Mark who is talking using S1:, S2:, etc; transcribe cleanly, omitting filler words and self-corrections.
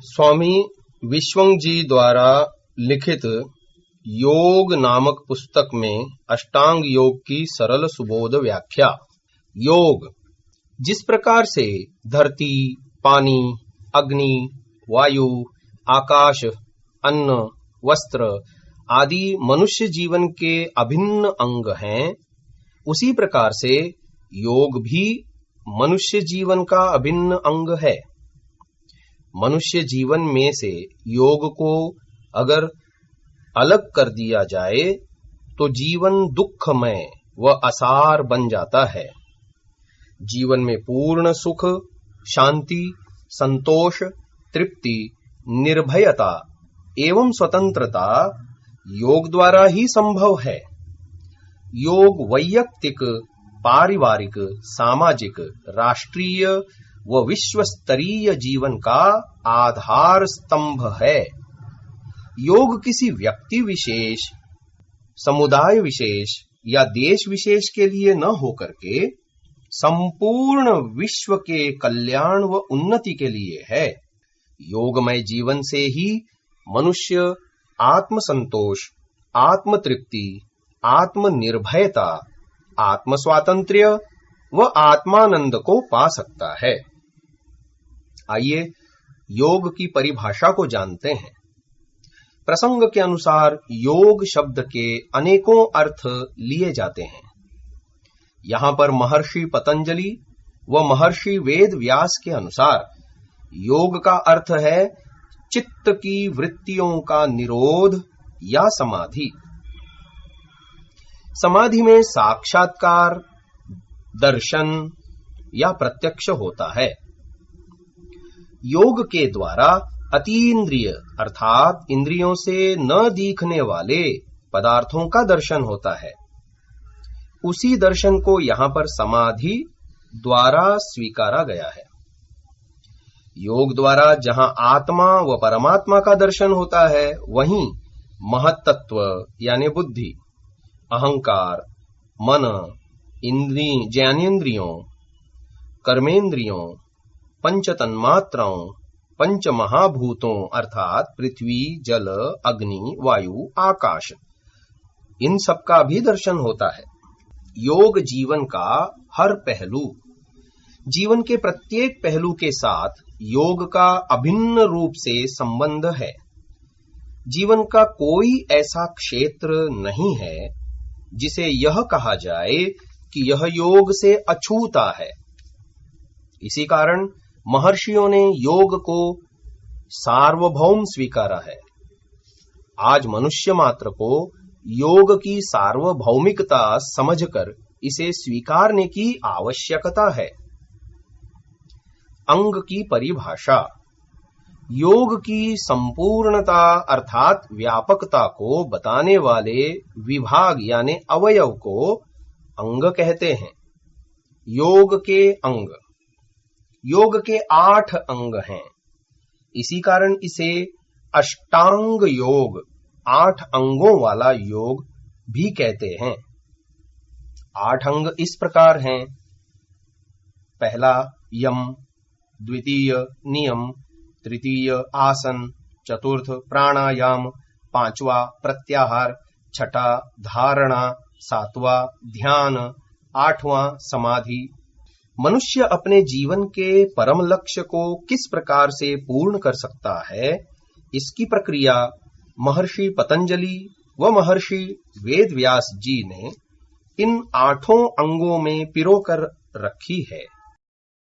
S1: स्वामी विश्वंग जी द्वारा लिखित योग नामक पुस्तक में अष्टांग योग की सरल सुबोध व्याख्या। योग जिस प्रकार से धरती, पानी, अग्नि, वायु, आकाश, अन्न, वस्त्र आदि मनुष्य जीवन के अभिन्न अंग हैं, उसी प्रकार से योग भी मनुष्य जीवन का अभिन्न अंग है। मनुष्य जीवन में से योग को अगर अलग कर दिया जाए तो जीवन दुखमय व असार बन जाता है। जीवन में पूर्ण सुख, शांति, संतोष, तृप्ति, निर्भयता एवं स्वतंत्रता योग द्वारा ही संभव है। योग वैयक्तिक, पारिवारिक, सामाजिक, राष्ट्रीय व विश्व स्तरीय जीवन का आधार स्तंभ है। योग किसी व्यक्ति विशेष, समुदाय विशेष या देश विशेष के लिए न होकर के संपूर्ण विश्व के कल्याण व उन्नति के लिए है। योगमय जीवन से ही मनुष्य आत्मसंतोष, आत्मतृप्ति, आत्मनिर्भयता, आत्म स्वातंत्र्य व आत्मानंद को पा सकता है। आइए योग की परिभाषा को जानते हैं। प्रसंग के अनुसार योग शब्द के अनेकों अर्थ लिए जाते हैं। यहां पर महर्षि पतंजलि व महर्षि वेद व्यास के अनुसार योग का अर्थ है चित्त की वृत्तियों का निरोध या समाधि। समाधि में साक्षात्कार, दर्शन या प्रत्यक्ष होता है। योग के द्वारा अतीन्द्रिय अर्थात इंद्रियों से न दिखने वाले पदार्थों का दर्शन होता है। उसी दर्शन को यहां पर समाधि द्वारा स्वीकारा गया है। योग द्वारा जहां आत्मा व परमात्मा का दर्शन होता है, वहीं महत्तत्व यानी बुद्धि, अहंकार, मन, ज्ञानेन्द्रियों, कर्मेंद्रियों, पंच तन्मात्राओं, पंच महाभूतों अर्थात पृथ्वी, जल, अग्नि, वायु, आकाश, इन सब का भी दर्शन होता है। योग जीवन का हर पहलू, जीवन के प्रत्येक पहलू के साथ योग का अभिन्न रूप से संबंध है। जीवन का कोई ऐसा क्षेत्र नहीं है जिसे यह कहा जाए कि यह योग से अछूता है। इसी कारण महर्षियों ने योग को सार्वभौम स्वीकारा है। आज मनुष्य मात्र को योग की सार्वभौमिकता समझकर इसे स्वीकारने की आवश्यकता है। अंग की परिभाषा। योग की संपूर्णता अर्थात व्यापकता को बताने वाले विभाग यानी अवयव को अंग कहते हैं। योग के अंग, योग के 8 अंग हैं। इसी कारण इसे अष्टांग योग, 8 अंगों वाला योग भी कहते हैं। 8 अंग इस प्रकार हैं। पहला यम, द्वितीय नियम, तृतीय आसन, चतुर्थ प्राणायाम, 5वां प्रत्याहार, 6ठा धारणा, 7वां ध्यान, 8वां समाधि। मनुष्य अपने जीवन के परम लक्ष्य को किस प्रकार से पूर्ण कर सकता है, इसकी प्रक्रिया महर्षि पतंजलि व महर्षि वेद व्यास जी ने इन 8 अंगों में पिरोकर रखी है।